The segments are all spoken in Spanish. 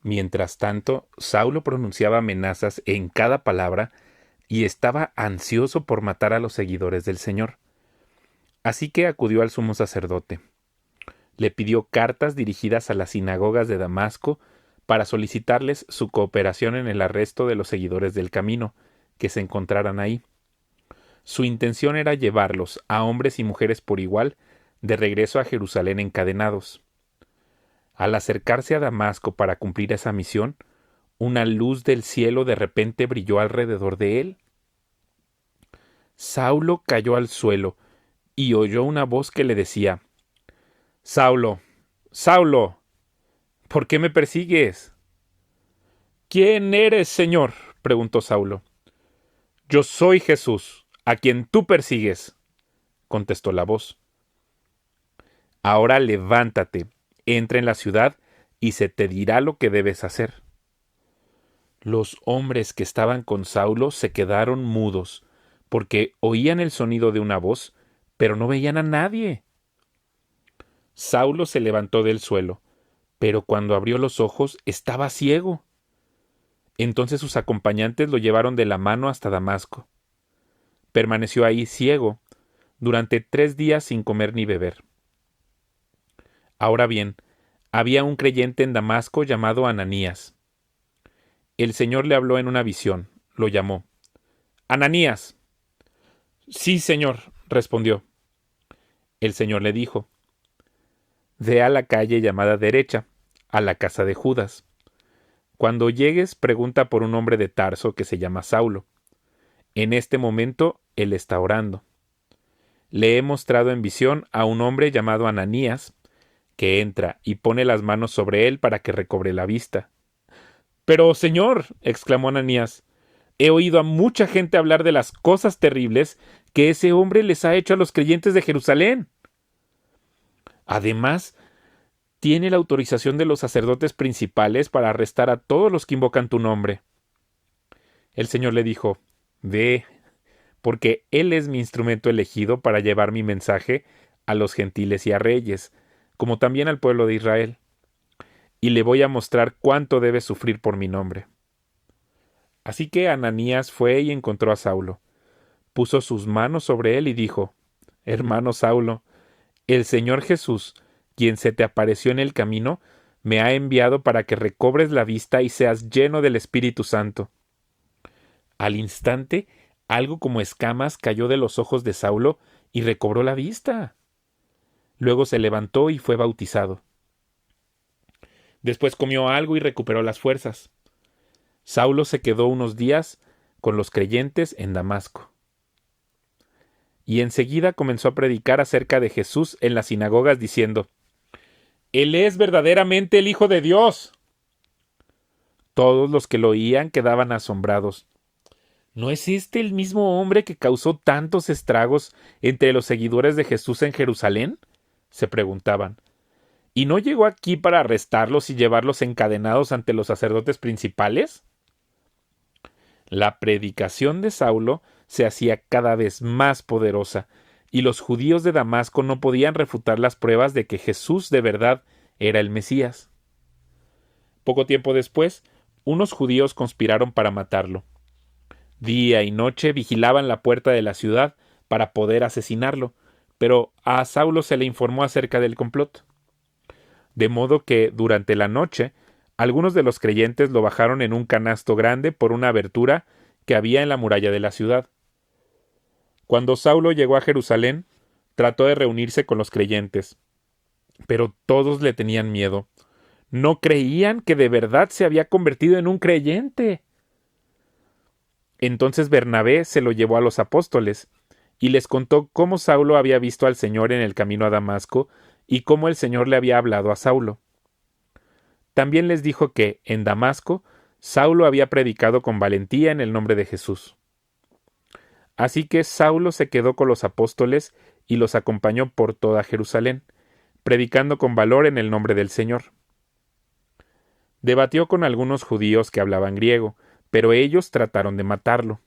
Mientras tanto, Saulo pronunciaba amenazas en cada palabra y estaba ansioso por matar a los seguidores del Señor. Así que acudió al sumo sacerdote. Le pidió cartas dirigidas a las sinagogas de Damasco para solicitarles su cooperación en el arresto de los seguidores del camino que se encontraran ahí. Su intención era llevarlos, a hombres y mujeres por igual, de regreso a Jerusalén encadenados. Al acercarse a Damasco para cumplir esa misión, una luz del cielo de repente brilló alrededor de él. Saulo cayó al suelo y oyó una voz que le decía: «Saulo, Saulo, ¿por qué me persigues?» «¿Quién eres, Señor?», preguntó Saulo. «Yo soy Jesús, a quien tú persigues», contestó la voz. «Ahora levántate, entra en la ciudad y se te dirá lo que debes hacer». Los hombres que estaban con Saulo se quedaron mudos, porque oían el sonido de una voz, pero no veían a nadie. Saulo se levantó del suelo, pero cuando abrió los ojos estaba ciego. Entonces sus acompañantes lo llevaron de la mano hasta Damasco. Permaneció ahí ciego durante 3 días sin comer ni beber. Ahora bien, había un creyente en Damasco llamado Ananías. El Señor le habló en una visión, lo llamó. «Ananías». «Sí, Señor», respondió. El Señor le dijo: «Ve a la calle llamada Derecha, a la casa de Judas. Cuando llegues, pregunta por un hombre de Tarso que se llama Saulo. En este momento él está orando. Le he mostrado en visión a un hombre llamado Ananías, que entra y pone las manos sobre él para que recobre la vista». «Pero, Señor», exclamó Ananías, «he oído a mucha gente hablar de las cosas terribles que ese hombre les ha hecho a los creyentes de Jerusalén. Además, tiene la autorización de los sacerdotes principales para arrestar a todos los que invocan tu nombre». El Señor le dijo: «Ve, porque él es mi instrumento elegido para llevar mi mensaje a los gentiles y a reyes, como también al pueblo de Israel. Y le voy a mostrar cuánto debe sufrir por mi nombre». Así que Ananías fue y encontró a Saulo. Puso sus manos sobre él y dijo: «Hermano Saulo, el Señor Jesús, quien se te apareció en el camino, me ha enviado para que recobres la vista y seas lleno del Espíritu Santo». Al instante, algo como escamas cayó de los ojos de Saulo y recobró la vista. Luego se levantó y fue bautizado. Después comió algo y recuperó las fuerzas. Saulo se quedó unos días con los creyentes en Damasco. Y enseguida comenzó a predicar acerca de Jesús en las sinagogas diciendo: «Él es verdaderamente el Hijo de Dios». Todos los que lo oían quedaban asombrados. ¿No es este el mismo hombre que causó tantos estragos entre los seguidores de Jesús en Jerusalén?, se preguntaban. ¿Y no llegó aquí para arrestarlos y llevarlos encadenados ante los sacerdotes principales? La predicación de Saulo se hacía cada vez más poderosa, y los judíos de Damasco no podían refutar las pruebas de que Jesús de verdad era el Mesías. Poco tiempo después, unos judíos conspiraron para matarlo. Día y noche vigilaban la puerta de la ciudad para poder asesinarlo, pero a Saulo se le informó acerca del complot. De modo que, durante la noche, algunos de los creyentes lo bajaron en un canasto grande por una abertura que había en la muralla de la ciudad. Cuando Saulo llegó a Jerusalén, trató de reunirse con los creyentes, pero todos le tenían miedo. No creían que de verdad se había convertido en un creyente. Entonces Bernabé se lo llevó a los apóstoles y les contó cómo Saulo había visto al Señor en el camino a Damasco y cómo el Señor le había hablado a Saulo. También les dijo que, en Damasco, Saulo había predicado con valentía en el nombre de Jesús. Así que Saulo se quedó con los apóstoles y los acompañó por toda Jerusalén, predicando con valor en el nombre del Señor. Debatió con algunos judíos que hablaban griego, pero ellos trataron de matarlo.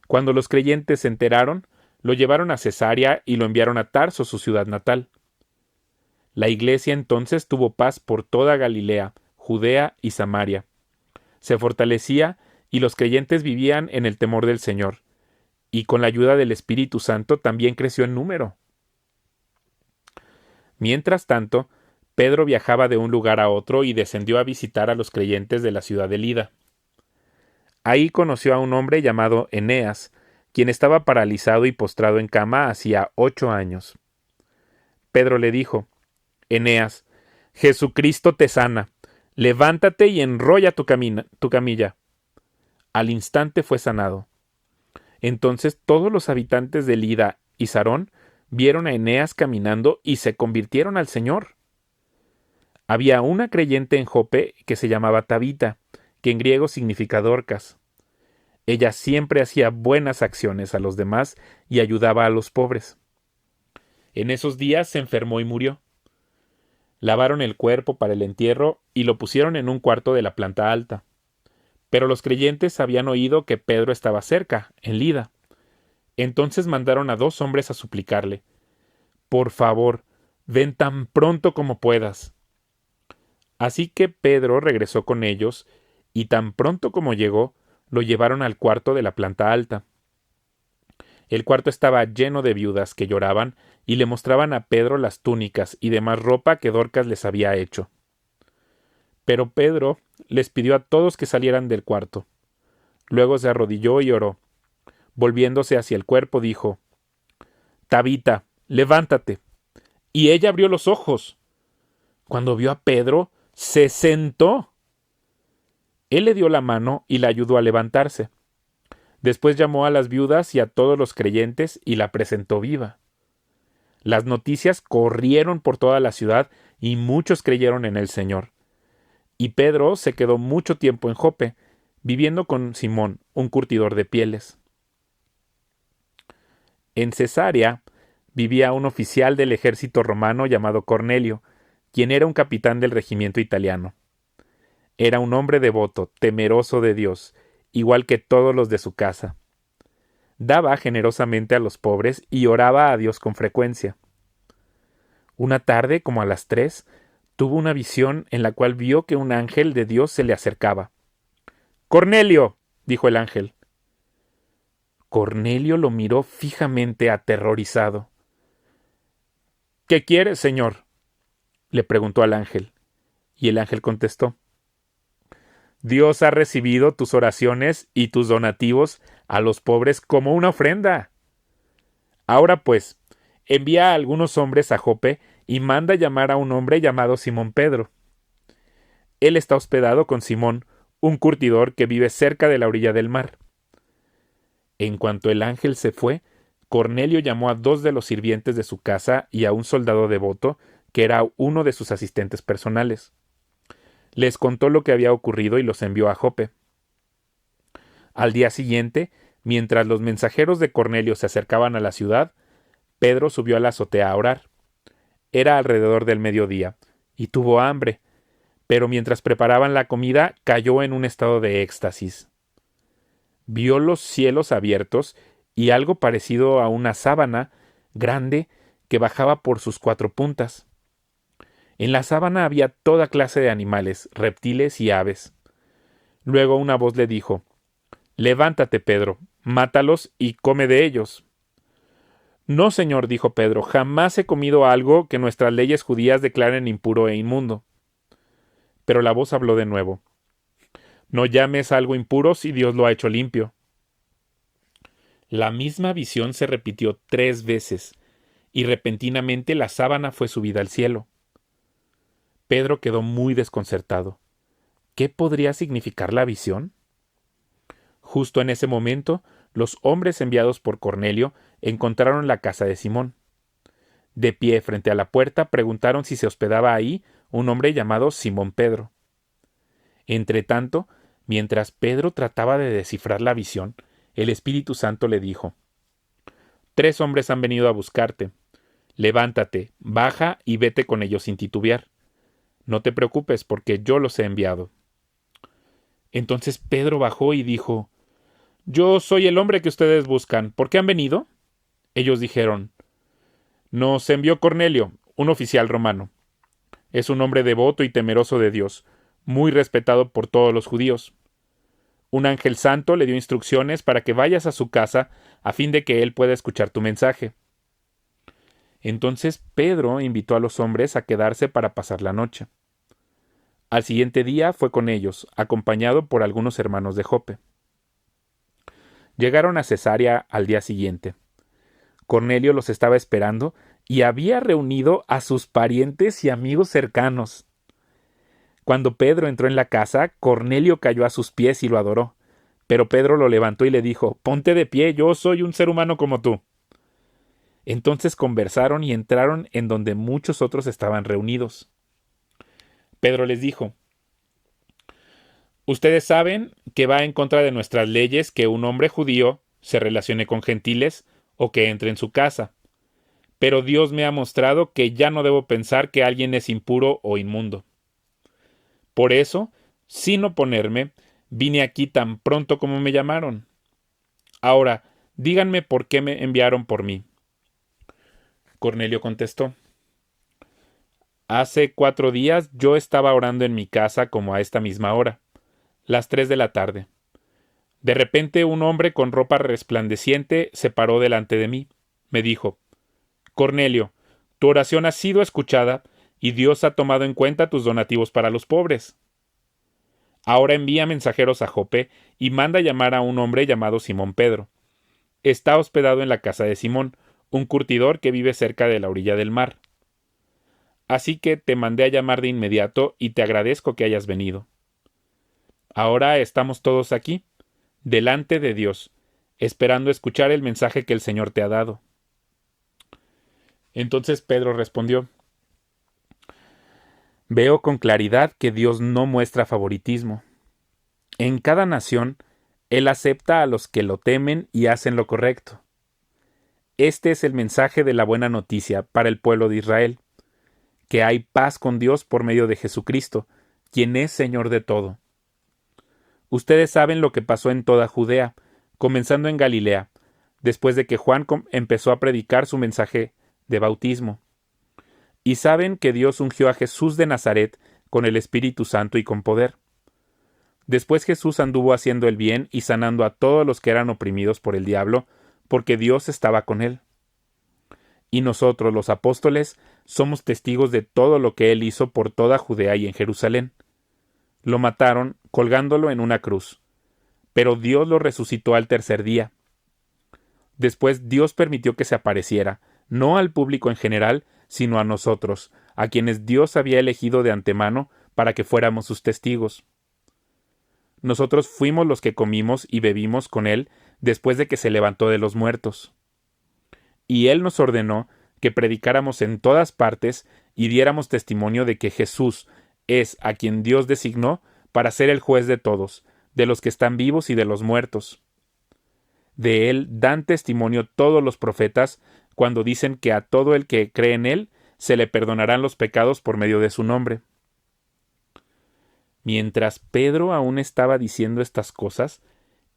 Cuando los creyentes se enteraron, lo llevaron a Cesarea y lo enviaron a Tarso, su ciudad natal. La iglesia entonces tuvo paz por toda Galilea, Judea y Samaria. Se fortalecía y los creyentes vivían en el temor del Señor, y con la ayuda del Espíritu Santo también creció en número. Mientras tanto, Pedro viajaba de un lugar a otro y descendió a visitar a los creyentes de la ciudad de Lida. Ahí conoció a un hombre llamado Eneas, quien estaba paralizado y postrado en cama hacía 8 años. Pedro le dijo: Eneas, Jesucristo te sana, levántate y enrolla tu camilla. Al instante fue sanado. Entonces todos los habitantes de Lida y Sarón vieron a Eneas caminando y se convirtieron al Señor. Había una creyente en Jope que se llamaba Tabita, que en griego significa Dorcas. Ella siempre hacía buenas acciones a los demás y ayudaba a los pobres. En esos días se enfermó y murió. Lavaron el cuerpo para el entierro y lo pusieron en un cuarto de la planta alta. Pero los creyentes habían oído que Pedro estaba cerca, en Lida. Entonces mandaron a 2 hombres a suplicarle: por favor, ven tan pronto como puedas. Así que Pedro regresó con ellos, y tan pronto como llegó, lo llevaron al cuarto de la planta alta. El cuarto estaba lleno de viudas que lloraban y le mostraban a Pedro las túnicas y demás ropa que Dorcas les había hecho. Pero Pedro les pidió a todos que salieran del cuarto. Luego se arrodilló y oró. Volviéndose hacia el cuerpo, dijo: Tabita, levántate. Y ella abrió los ojos. Cuando vio a Pedro, se sentó. Él le dio la mano y la ayudó a levantarse. Después llamó a las viudas y a todos los creyentes y la presentó viva. Las noticias corrieron por toda la ciudad y muchos creyeron en el Señor. Y Pedro se quedó mucho tiempo en Jope, viviendo con Simón, un curtidor de pieles. En Cesarea vivía un oficial del ejército romano llamado Cornelio, quien era un capitán del regimiento italiano. Era un hombre devoto, temeroso de Dios, igual que todos los de su casa. Daba generosamente a los pobres y oraba a Dios con frecuencia. Una tarde, como a las 3, tuvo una visión en la cual vio que un ángel de Dios se le acercaba. «¡Cornelio!», dijo el ángel. Cornelio lo miró fijamente, aterrorizado. «¿Qué quieres, señor?», le preguntó al ángel. Y el ángel contestó: «Dios ha recibido tus oraciones y tus donativos a los pobres como una ofrenda. Ahora pues, envía a algunos hombres a Jope y manda llamar a un hombre llamado Simón Pedro. Él está hospedado con Simón, un curtidor que vive cerca de la orilla del mar». En cuanto el ángel se fue, Cornelio llamó a 2 de los sirvientes de su casa y a un soldado devoto, que era uno de sus asistentes personales. Les contó lo que había ocurrido y los envió a Jope. Al día siguiente, mientras los mensajeros de Cornelio se acercaban a la ciudad, Pedro subió a la azotea a orar. Era alrededor del mediodía, y tuvo hambre, pero mientras preparaban la comida cayó en un estado de éxtasis. Vio los cielos abiertos y algo parecido a una sábana grande que bajaba por sus 4 puntas. En la sábana había toda clase de animales, reptiles y aves. Luego una voz le dijo: «Levántate, Pedro, mátalos y come de ellos». «No, señor», dijo Pedro, «jamás he comido algo que nuestras leyes judías declaren impuro e inmundo». Pero la voz habló de nuevo: «No llames algo impuro si Dios lo ha hecho limpio». La misma visión se repitió 3 veces, y repentinamente la sábana fue subida al cielo. Pedro quedó muy desconcertado. ¿Qué podría significar la visión? Justo en ese momento, los hombres enviados por Cornelio encontraron la casa de Simón. De pie frente a la puerta preguntaron si se hospedaba ahí un hombre llamado Simón Pedro. Entretanto, mientras Pedro trataba de descifrar la visión, el Espíritu Santo le dijo: «3 hombres han venido a buscarte. Levántate, baja y vete con ellos sin titubear. No te preocupes, porque yo los he enviado». Entonces Pedro bajó y dijo: «Yo soy el hombre que ustedes buscan. ¿Por qué han venido?». Ellos dijeron: «Nos envió Cornelio, un oficial romano. Es un hombre devoto y temeroso de Dios, muy respetado por todos los judíos. Un ángel santo le dio instrucciones para que vayas a su casa a fin de que él pueda escuchar tu mensaje. Entonces Pedro invitó a los hombres a quedarse para pasar la noche. Al siguiente día fue con ellos, acompañado por algunos hermanos de Jope. Llegaron a Cesarea al día siguiente. Cornelio los estaba esperando y había reunido a sus parientes y amigos cercanos. Cuando Pedro entró en la casa, Cornelio cayó a sus pies y lo adoró. Pero Pedro lo levantó y le dijo: «Ponte de pie, yo soy un ser humano como tú». Entonces conversaron y entraron en donde muchos otros estaban reunidos. Pedro les dijo: «Ustedes saben que va en contra de nuestras leyes que un hombre judío se relacione con gentiles o que entre en su casa. Pero Dios me ha mostrado que ya no debo pensar que alguien es impuro o inmundo. Por eso, sin oponerme, vine aquí tan pronto como me llamaron. Ahora, díganme por qué me enviaron por mí». Cornelio contestó: «Hace 4 días yo estaba orando en mi casa como a esta misma hora, las 3 de la tarde. De repente un hombre con ropa resplandeciente se paró delante de mí. Me dijo: «Cornelio, tu oración ha sido escuchada y Dios ha tomado en cuenta tus donativos para los pobres. Ahora envía mensajeros a Jope y manda llamar a un hombre llamado Simón Pedro. Está hospedado en la casa de Simón, un curtidor que vive cerca de la orilla del mar. Así que te mandé a llamar de inmediato y te agradezco que hayas venido. Ahora estamos todos aquí, delante de Dios, esperando escuchar el mensaje que el Señor te ha dado». Entonces Pedro respondió: «Veo con claridad que Dios no muestra favoritismo. En cada nación, Él acepta a los que lo temen y hacen lo correcto. Este es el mensaje de la buena noticia para el pueblo de Israel, que hay paz con Dios por medio de Jesucristo, quien es Señor de todo. Ustedes saben lo que pasó en toda Judea, comenzando en Galilea, después de que Juan empezó a predicar su mensaje de bautismo. Y saben que Dios ungió a Jesús de Nazaret con el Espíritu Santo y con poder. Después Jesús anduvo haciendo el bien y sanando a todos los que eran oprimidos por el diablo, porque Dios estaba con él. Y nosotros, los apóstoles, somos testigos de todo lo que él hizo por toda Judea y en Jerusalén. Lo mataron colgándolo en una cruz, pero Dios lo resucitó al tercer día. Después Dios permitió que se apareciera, no al público en general, sino a nosotros, a quienes Dios había elegido de antemano para que fuéramos sus testigos. Nosotros fuimos los que comimos y bebimos con él después de que se levantó de los muertos. Y él nos ordenó que predicáramos en todas partes y diéramos testimonio de que Jesús es a quien Dios designó para ser el juez de todos, de los que están vivos y de los muertos. De él dan testimonio todos los profetas cuando dicen que a todo el que cree en él se le perdonarán los pecados por medio de su nombre». Mientras Pedro aún estaba diciendo estas cosas,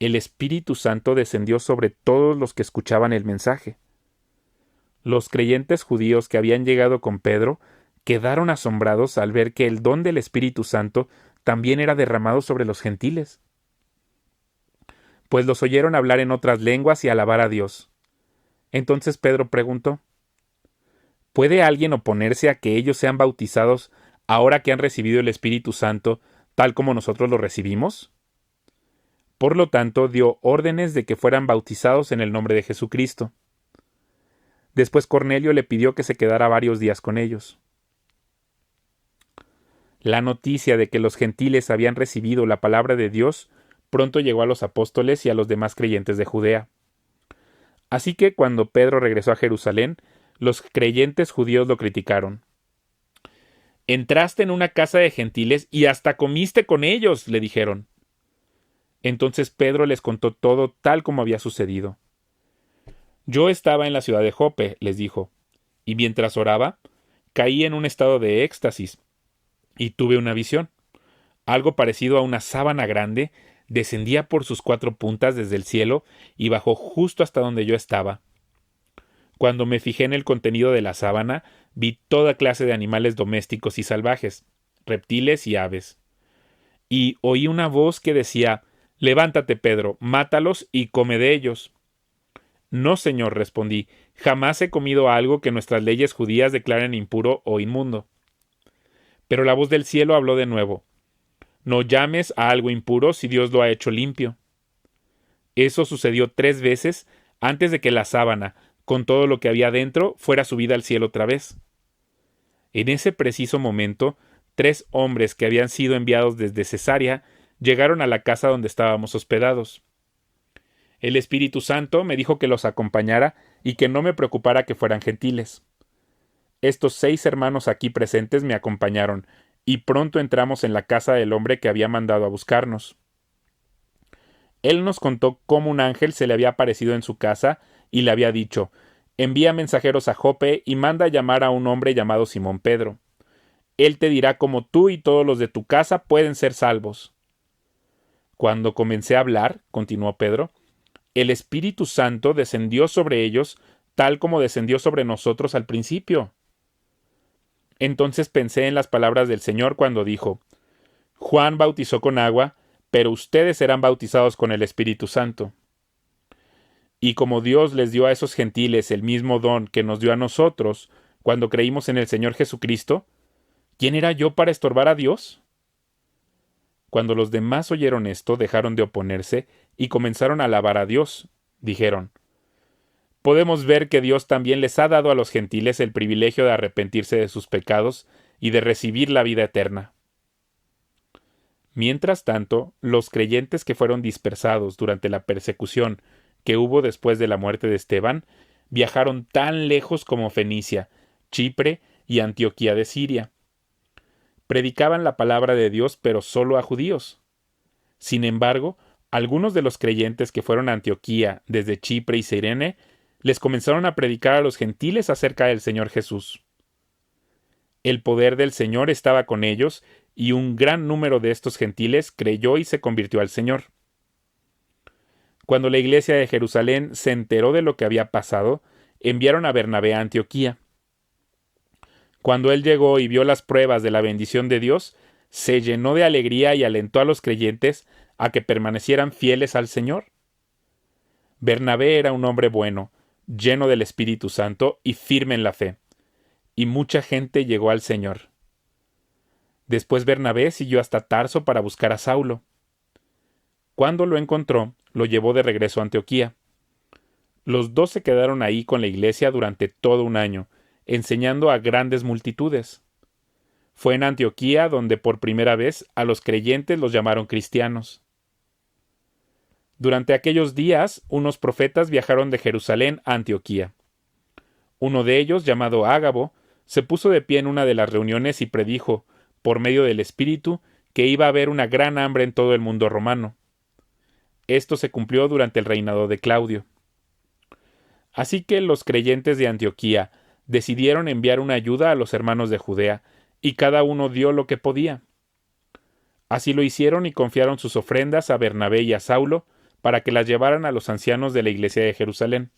el Espíritu Santo descendió sobre todos los que escuchaban el mensaje. Los creyentes judíos que habían llegado con Pedro quedaron asombrados al ver que el don del Espíritu Santo también era derramado sobre los gentiles, pues los oyeron hablar en otras lenguas y alabar a Dios. Entonces Pedro preguntó: ¿puede alguien oponerse a que ellos sean bautizados ahora que han recibido el Espíritu Santo, tal como nosotros lo recibimos? Por lo tanto, dio órdenes de que fueran bautizados en el nombre de Jesucristo. Después Cornelio le pidió que se quedara varios días con ellos. La noticia de que los gentiles habían recibido la palabra de Dios pronto llegó a los apóstoles y a los demás creyentes de Judea. Así que cuando Pedro regresó a Jerusalén, los creyentes judíos lo criticaron. «Entraste en una casa de gentiles y hasta comiste con ellos», le dijeron. Entonces Pedro les contó todo tal como había sucedido. «Yo estaba en la ciudad de Jope», les dijo, «y mientras oraba, caí en un estado de éxtasis y tuve una visión. Algo parecido a una sábana grande descendía por sus 4 puntas desde el cielo y bajó justo hasta donde yo estaba. Cuando me fijé en el contenido de la sábana, vi toda clase de animales domésticos y salvajes, reptiles y aves. y oí una voz que decía: «Levántate, Pedro, mátalos y come de ellos». «No, Señor», respondí, «jamás he comido algo que nuestras leyes judías declaren impuro o inmundo». Pero la voz del cielo habló de nuevo: «No llames a algo impuro si Dios lo ha hecho limpio». Eso sucedió 3 veces antes de que la sábana, con todo lo que había dentro, fuera subida al cielo otra vez. En ese preciso momento, 3 hombres que habían sido enviados desde Cesarea llegaron a la casa donde estábamos hospedados. El Espíritu Santo me dijo que los acompañara y que no me preocupara que fueran gentiles. Estos 6 hermanos aquí presentes me acompañaron, y pronto entramos en la casa del hombre que había mandado a buscarnos. Él nos contó cómo un ángel se le había aparecido en su casa y le había dicho: «Envía mensajeros a Jope y manda a llamar a un hombre llamado Simón Pedro. Él te dirá cómo tú y todos los de tu casa pueden ser salvos». Cuando comencé a hablar, continuó Pedro, el Espíritu Santo descendió sobre ellos tal como descendió sobre nosotros al principio. Entonces pensé en las palabras del Señor cuando dijo: «Juan bautizó con agua, pero ustedes serán bautizados con el Espíritu Santo». Y como Dios les dio a esos gentiles el mismo don que nos dio a nosotros cuando creímos en el Señor Jesucristo, ¿quién era yo para estorbar a Dios? Cuando los demás oyeron esto, dejaron de oponerse y comenzaron a alabar a Dios. Dijeron: «Podemos ver que Dios también les ha dado a los gentiles el privilegio de arrepentirse de sus pecados y de recibir la vida eterna». Mientras tanto, los creyentes que fueron dispersados durante la persecución que hubo después de la muerte de Esteban, viajaron tan lejos como Fenicia, Chipre y Antioquía de Siria. Predicaban la palabra de Dios, pero solo a judíos. Sin embargo, algunos de los creyentes que fueron a Antioquía desde Chipre y Cirene les comenzaron a predicar a los gentiles acerca del Señor Jesús. El poder del Señor estaba con ellos, y un gran número de estos gentiles creyó y se convirtió al Señor. Cuando la iglesia de Jerusalén se enteró de lo que había pasado, enviaron a Bernabé a Antioquía. Cuando él llegó y vio las pruebas de la bendición de Dios, se llenó de alegría y alentó a los creyentes a que permanecieran fieles al Señor. Bernabé era un hombre bueno, lleno del Espíritu Santo y firme en la fe, y mucha gente llegó al Señor. Después Bernabé siguió hasta Tarso para buscar a Saulo. Cuando lo encontró, lo llevó de regreso a Antioquía. Los 2 se quedaron ahí con la iglesia durante todo un año, enseñando a grandes multitudes. Fue en Antioquía donde por primera vez a los creyentes los llamaron cristianos. Durante aquellos días, unos profetas viajaron de Jerusalén a Antioquía. Uno de ellos, llamado Ágabo, se puso de pie en una de las reuniones y predijo, por medio del Espíritu, que iba a haber una gran hambre en todo el mundo romano. Esto se cumplió durante el reinado de Claudio. Así que los creyentes de Antioquía decidieron enviar una ayuda a los hermanos de Judea, y cada uno dio lo que podía. Así lo hicieron y confiaron sus ofrendas a Bernabé y a Saulo para que las llevaran a los ancianos de la iglesia de Jerusalén.